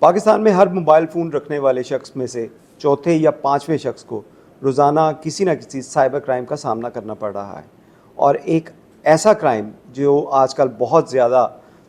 पाकिस्तान में हर mobile phone रखने वाले शख्स में से चौथे या पाँचवें शख्स को रोज़ाना किसी न किसी साइबर क्राइम का सामना करना पड़ रहा है। और एक ऐसा क्राइम जो आजकल बहुत ज़्यादा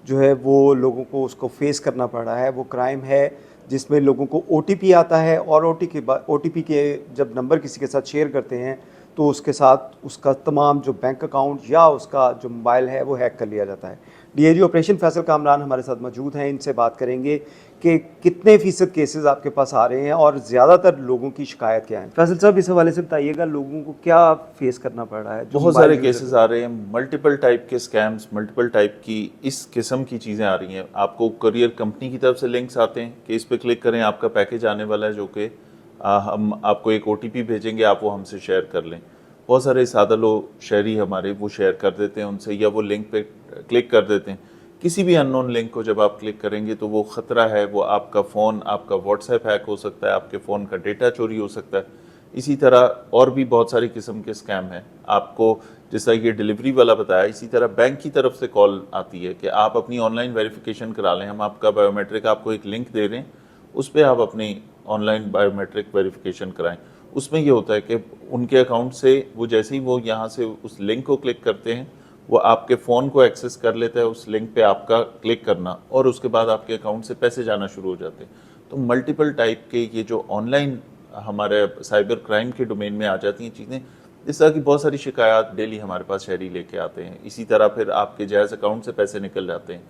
जो है वो लोगों को उसको फेस करना पड़ रहा है, वो क्राइम है जिसमें लोगों को ओटीपी आता है और ओटीपी के जब नंबर किसी के साथ शेयर करते हैं तो उसके साथ उसका तमाम जो बैंक अकाउंट या उसका जो मोबाइल है वो हैक कर लिया जाता है। डीआईजी ऑपरेशन फैसल कामरान हमारे साथ मौजूद हैं, इनसे बात करेंगे कि कितने फ़ीसद केसेस आपके पास आ रहे हैं और ज़्यादातर लोगों की शिकायत क्या है। फैसल साहब, इस हवाले से बताइएगा, लोगों को क्या फेस करना पड़ रहा है? बहुत सारे केसेस आ रहे हैं, मल्टीपल टाइप के स्कैम्स, मल्टीपल टाइप की इस किस्म की चीज़ें आ रही हैं। आपको कुरियर कंपनी की तरफ से लिंक्स आते हैं कि इस पे क्लिक करें, आपका पैकेज आने वाला है, जो कि हम आपको एक ओटीपी भेजेंगे, आप वो हमसे शेयर कर लें। बहुत सारे सादा लोग शहरी हमारे वो शेयर कर देते हैं उनसे, या वो लिंक पे क्लिक कर देते हैं। किसी भी अननोन लिंक को जब आप क्लिक करेंगे तो वो ख़तरा है, वो आपका फ़ोन, आपका व्हाट्सएप हैक हो सकता है, आपके फ़ोन का डेटा चोरी हो सकता है। इसी तरह और भी बहुत सारी किस्म के स्कैम हैं। आपको जैसा ये डिलीवरी वाला बताया, इसी तरह बैंक की तरफ से कॉल आती है कि आप अपनी ऑनलाइन वेरिफिकेशन करा लें, हम आपका बायोमेट्रिक, आपको एक लिंक दे रहे हैं, उस पर आप अपनी ऑनलाइन बायोमेट्रिक वेरिफिकेशन कराएं। उसमें ये होता है कि उनके अकाउंट से वो जैसे ही वो यहाँ से उस लिंक को क्लिक करते हैं, वो आपके फ़ोन को एक्सेस कर लेता है, उस लिंक पे आपका क्लिक करना, और उसके बाद आपके अकाउंट से पैसे जाना शुरू हो जाते हैं। तो मल्टीपल टाइप के ये जो ऑनलाइन हमारे साइबर क्राइम के डोमेन में आ जाती हैं चीज़ें, इस तरह की बहुत सारी शिकायत डेली हमारे पास शहरी लेके आते हैं। इसी तरह फिर आपके जायज़ अकाउंट से पैसे निकल जाते हैं।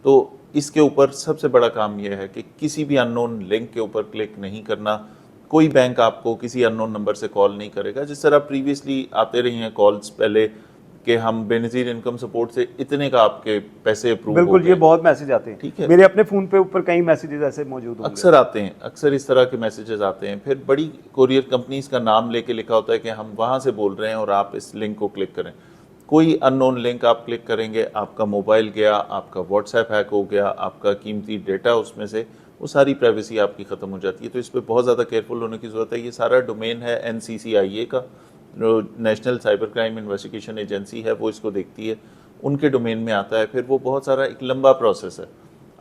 तो इसके ऊपर सबसे बड़ा काम यह है कि किसी भी अननोन लिंक के ऊपर क्लिक नहीं करना। कोई बैंक आपको किसी अननोन नंबर से कॉल नहीं करेगा। जिस तरह प्रीवियसली आते रही हैं कॉल्स पहले कि हम बेनज़ीर इनकम सपोर्ट से इतने का आपके पैसे अप्रूव हो बिल्कुल, गए। ये बहुत मैसेज आते हैं। ठीक है, मेरे अपने फ़ोन पे ऊपर कई मैसेजेस ऐसे मौजूद होंगे। अक्सर आते हैं, अक्सर इस तरह के मैसेजेस आते हैं। फिर बड़ी कोरियर कंपनीज का नाम लेके लिखा होता है कि हम वहाँ से बोल रहे हैं और आप इस लिंक को क्लिक करें। कोई अननोन लिंक आप क्लिक करेंगे, आपका मोबाइल गया, आपका व्हाट्सएप हैक हो गया, आपका कीमती डेटा उसमें से, वो सारी प्राइवेसी आपकी ख़त्म हो जाती है। तो इस पर बहुत ज़्यादा केयरफुल होने की ज़रूरत है। ये सारा डोमेन है NCCIA का, जो national cyber crime investigation agency है, वो इसको देखती है, उनके डोमेन में आता है। फिर वो बहुत सारा एक लंबा प्रोसेस है।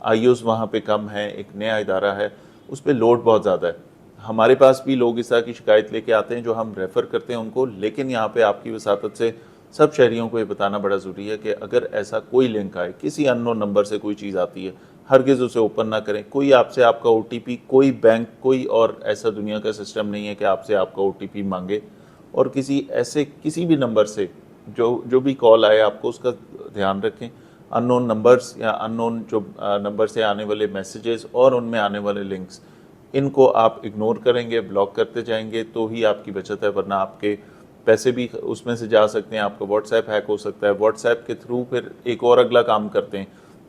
आईओज़ वहाँ पे कम है, एक नया इदारा है, उस पर लोड बहुत ज़्यादा है। हमारे पास भी लोग इस तरह की शिकायत लेके आते हैं जो हम रेफ़र करते हैं उनको। लेकिन यहाँ पे आपकी वसातत से सब शहरियों को ये बताना बड़ा ज़रूरी है कि अगर ऐसा कोई लिंक आए, किसी अननोन नंबर से कोई चीज़ आती है, हरगिज़ उसे ओपन ना करें। कोई आपसे आपका OTP, कोई बैंक, कोई और ऐसा दुनिया का सिस्टम नहीं है कि आपसे आपका OTP मांगे। और किसी भी नंबर से जो भी कॉल आए, आपको उसका ध्यान रखें। अननोन नंबर्स या अननोन जो नंबर से आने वाले मैसेजेस और उनमें आने वाले लिंक्स, इनको आप इग्नोर करेंगे, ब्लॉक करते जाएंगे तो ही आपकी बचत है। वरना आपके पैसे भी उसमें से जा सकते हैं, आपका व्हाट्सएप हैक हो सकता है। व्हाट्सएप के थ्रू फिर एक और अगला काम करते हैं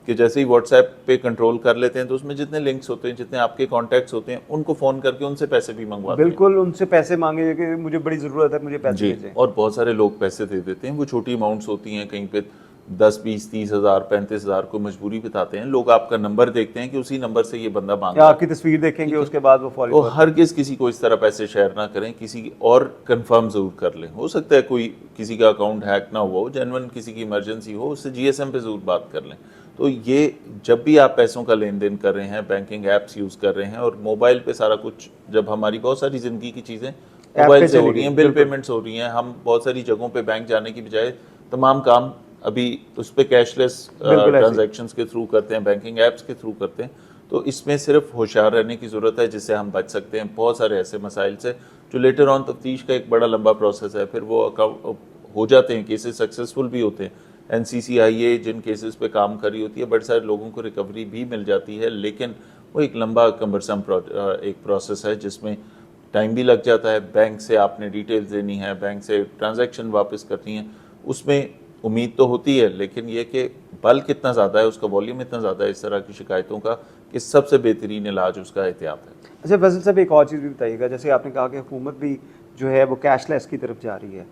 कि जैसे ही व्हाट्सएप पे कंट्रोल कर लेते हैं तो उसमें जितने लिंक्स होते हैं, जितने आपके कॉन्टैक्ट्स होते हैं, उनको फ़ोन करके उनसे पैसे भी मंगवाते हैं। बिल्कुल, उनसे पैसे मांगे कि मुझे बड़ी ज़रूरत है, मुझे पैसे जी, भेजें। और बहुत सारे लोग पैसे दे देते हैं। वो छोटी अमाउंट्स होती हैं, कहीं पे 10, 20, 30 हज़ार, 35 हज़ार को मजबूरी बताते हैं। लोग आपका नंबर देखते हैं कि उसी नंबर से ये बंदा मांग या रहा है। आपकी तस्वीर देखेंगे, उसके बाद वो तो फॉलो कर। हरगिज़ किसी को इस तरह पैसे शेयर ना करें, किसी और कंफर्म ज़रूर कर लें। हो सकता है कोई किसी का अकाउंट हैक ना हुआ हो, जेन्युइन किसी की इमरजेंसी हो, उससे GSM पे ज़रूर बात कर लें। तो ये जब भी आप पैसों का लेन देन कर रहे हैं, बैंकिंग ऐप्स यूज़ कर रहे हैं, और मोबाइल पे सारा कुछ, जब हमारी बहुत सारी ज़िंदगी की चीज़ें मोबाइल से हो रही हैं, बिल पेमेंट्स हो रही हैं, हम बहुत सारी जगहों पे बैंक जाने की बजाय तमाम काम अभी उस पर कैशलेस ट्रांजैक्शंस के थ्रू करते हैं, बैंकिंग ऐप्स के थ्रू करते हैं। तो इसमें सिर्फ होशियार रहने की ज़रूरत है, जिससे हम बच सकते हैं बहुत सारे ऐसे मसाइल से जो लेटर ऑन तफ्तीश का एक बड़ा लंबा प्रोसेस है। फिर वो हो जाते हैं, केसेस सक्सेसफुल भी होते हैं। NCCIA जिन केसेस पे काम कर रही होती है, बड़े सारे लोगों को रिकवरी भी मिल जाती है। लेकिन वो एक लंबा कम्बरसम एक प्रोसेस है जिसमें टाइम भी लग जाता है। बैंक से आपने डिटेल्स देनी है, बैंक से ट्रांजैक्शन वापस करनी है, उसमें उम्मीद तो होती है, लेकिन ये कि बल कितना ज़्यादा है, उसका वॉल्यूम इतना ज़्यादा है इस तरह की शिकायतों का, कि सबसे बेहतरीन इलाज उसका एहतियात है। अच्छा फैसल साहब, एक और चीज़ भी बताइएगा, जैसे आपने कहा कि हुकूमत भी जो है वो कैशलेस की तरफ जा रही है,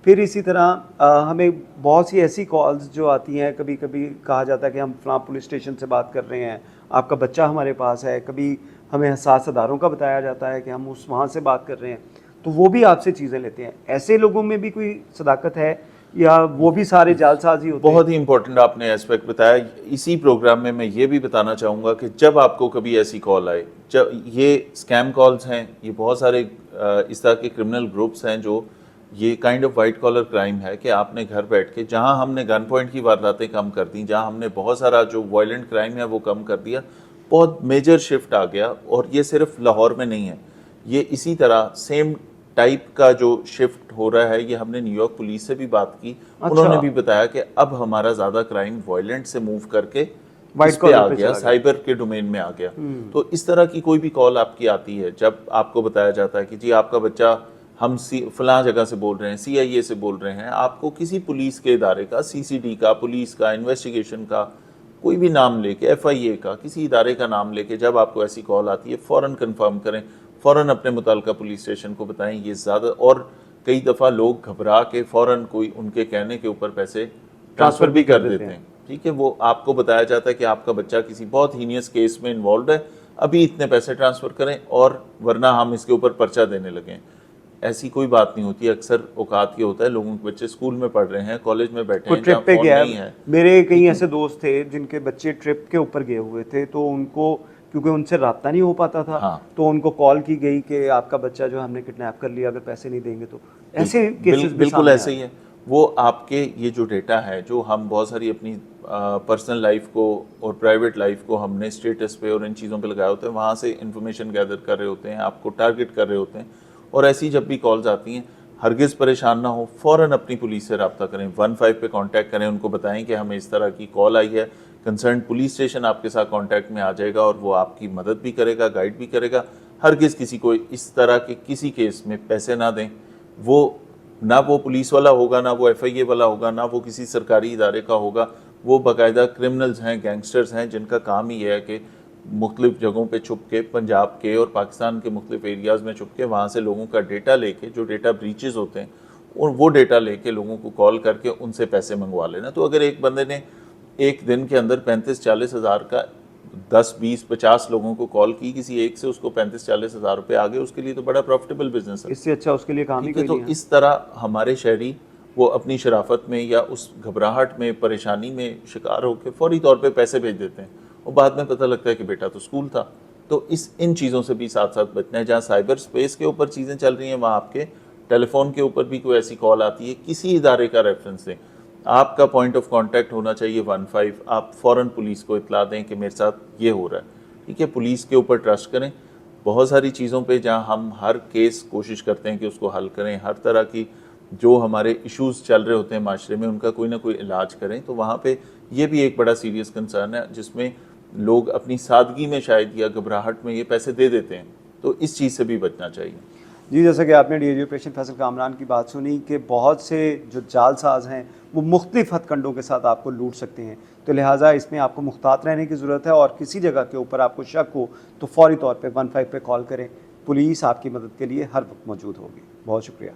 फिर इसी तरह हमें बहुत सी ऐसी कॉल्स जो आती हैं, कभी कभी कहा जाता है कि हम फलां पुलिस स्टेशन से बात कर रहे हैं, आपका बच्चा हमारे पास है, कभी हमें हसास अदारों का बताया जाता है कि हम वहाँ से बात कर रहे हैं, तो वो भी आपसे चीज़ें लेते हैं। ऐसे लोगों में भी कोई सदाकत है या वो भी सारे जालसाजी होते हैं? बहुत ही इंपॉर्टेंट आपने एस्पेक्ट बताया। इसी प्रोग्राम में मैं ये भी बताना चाहूँगा कि जब आपको कभी ऐसी कॉल आए, जब ये स्कैम कॉल्स हैं, ये बहुत सारे इस तरह के क्रिमिनल ग्रुप्स हैं जो ये kind of white collar crime है कि आपने घर बैठ के, जहां हमने गन पॉइंट की वारदातें कम कर दी, जहां हमने बहुत सारा जो वायलेंट क्राइम है वो कम कर दिया, बहुत मेजर शिफ्ट आ गया। और ये सिर्फ लाहौर में नहीं है, ये इसी तरह सेम टाइप का जो शिफ्ट हो रहा है, ये हमने न्यूयॉर्क पुलिस से भी बात की। उन्होंने भी बताया कि अब हमारा ज़्यादा क्राइम वायलेंट से मूव करके वाइट इस पे आ गया, साइबर के डोमेन में आ गया। तो इस तरह की कोई भी कॉल आपकी आती है, जब आपको बताया जाता है कि जी आपका बच्चा, हम फलां जगह से बोल रहे हैं, CIA से बोल रहे हैं, आपको किसी पुलिस के इदारे का, CCD का, पुलिस का, इन्वेस्टिगेशन का कोई भी नाम लेके, FIA का, किसी इदारे का नाम लेके जब आपको ऐसी कॉल आती है, फ़ौरन कंफर्म करें, फ़ौरन अपने मुताल्लिका पुलिस स्टेशन को बताएं। ये ज़्यादा, और कई दफ़ा लोग घबरा के फ़ौरन कोई उनके कहने के ऊपर पैसे ट्रांसफ़र भी कर देते हैं। ठीक है, वो आपको बताया जाता है कि आपका बच्चा किसी बहुत हीनियस केस में इन्वॉल्व है, अभी इतने पैसे ट्रांसफ़र करें और वरना हम इसके ऊपर पर्चा देने लगें। ऐसी कोई बात नहीं होती। अक्सर औकात ये होता है, लोगों के बच्चे स्कूल में पढ़ रहे हैं, कॉलेज में बैठे हैं, ट्रिप पे गया है। मेरे कई ऐसे दोस्त थे जिनके बच्चे ट्रिप के ऊपर गए हुए थे, तो उनको क्योंकि उनसे रब्ता नहीं हो पाता था, हाँ। तो उनको कॉल की गई कि आपका बच्चा जो हमने किडनैप कर लिया, अगर पैसे नहीं देंगे तो। ऐसे केसेस बिल्कुल ऐसे ही है। वो आपके ये जो डेटा है, जो हम बहुत सारी अपनी पर्सनल लाइफ को और प्राइवेट लाइफ को हमने स्टेटस पे और इन चीज़ों पे लगाए होते हैं, वहाँ से इंफॉर्मेशन गैदर कर रहे होते हैं, आपको टारगेट कर रहे होते हैं। और ऐसी जब भी कॉल्स आती हैं, हरगिज़ परेशान ना हो, फ़ौरन अपनी पुलिस से रब्ता करें, 15 पे कांटेक्ट करें, उनको बताएं कि हमें इस तरह की कॉल आई है। कंसर्न पुलिस स्टेशन आपके साथ कांटेक्ट में आ जाएगा और वो आपकी मदद भी करेगा, गाइड भी करेगा। हरगिज़ किसी को इस तरह के किसी केस में पैसे ना दें। वो ना वो पुलिस वाला होगा, ना वो FIA वाला होगा, ना वो किसी सरकारी इदारे का होगा। वो बाकायदा क्रिमिनल्स हैं, गैंगस्टर्स हैं, जिनका काम ही है कि मुख्तलिफ जगहों पे छुप के, पंजाब के और पाकिस्तान के मुख्तलिफ एरियाज़ में छुप के, वहाँ से लोगों का डेटा लेके, जो डेटा ब्रीचेस होते हैं, और वो डेटा लेके लोगों को कॉल करके उनसे पैसे मंगवा लेना। तो अगर एक बंदे ने एक दिन के अंदर 35-40 हज़ार का 10-20-50 लोगों को कॉल की, किसी एक से उसको 35-40 हज़ार रुपये आ गए, उसके लिए तो बड़ा प्रॉफिटेबल बिजनेस है। इससे अच्छा उसके लिए काम ही कोई तो नहीं है। इस तरह हमारे शहरी वो अपनी शराफत में या उस घबराहट में, परेशानी में शिकार होकर फौरी तौर पे पैसे भेज देते हैं, और बाद में पता लगता है कि बेटा तो स्कूल था। तो इन चीज़ों से भी साथ साथ बचना है। जहाँ साइबर स्पेस के ऊपर चीज़ें चल रही हैं, वहाँ आपके टेलीफोन के ऊपर भी कोई ऐसी कॉल आती है, किसी इदारे का रेफरेंस दें, आपका पॉइंट ऑफ कांटेक्ट होना चाहिए 15। आप फ़ौरन पुलिस को इतला दें कि मेरे साथ ये हो रहा है। ठीक है, पुलिस के ऊपर ट्रस्ट करें। बहुत सारी चीज़ों पे जहाँ हम हर केस कोशिश करते हैं कि उसको हल करें, हर तरह की जो हमारे इश्यूज़ चल रहे होते हैं माशरे में, उनका कोई ना कोई इलाज करें, तो वहाँ पे ये भी एक बड़ा सीरियस कंसर्न है, जिसमें लोग अपनी सादगी में शायद या घबराहट में ये पैसे दे देते हैं। तो इस चीज़ से भी बचना चाहिए। जी, जैसा कि आपने DIG ऑपरेशन फैसल कामरान की बात सुनी कि बहुत से जो जालसाज हैं वो मुख्तलिफ हथकंडों के साथ आपको लूट सकते हैं, तो लिहाजा इसमें आपको मुख्तात रहने की ज़रूरत है। और किसी जगह के ऊपर आपको शक हो तो फौरी तौर पे 15 पे कॉल करें। पुलिस आपकी मदद के लिए हर वक्त मौजूद होगी। बहुत शुक्रिया।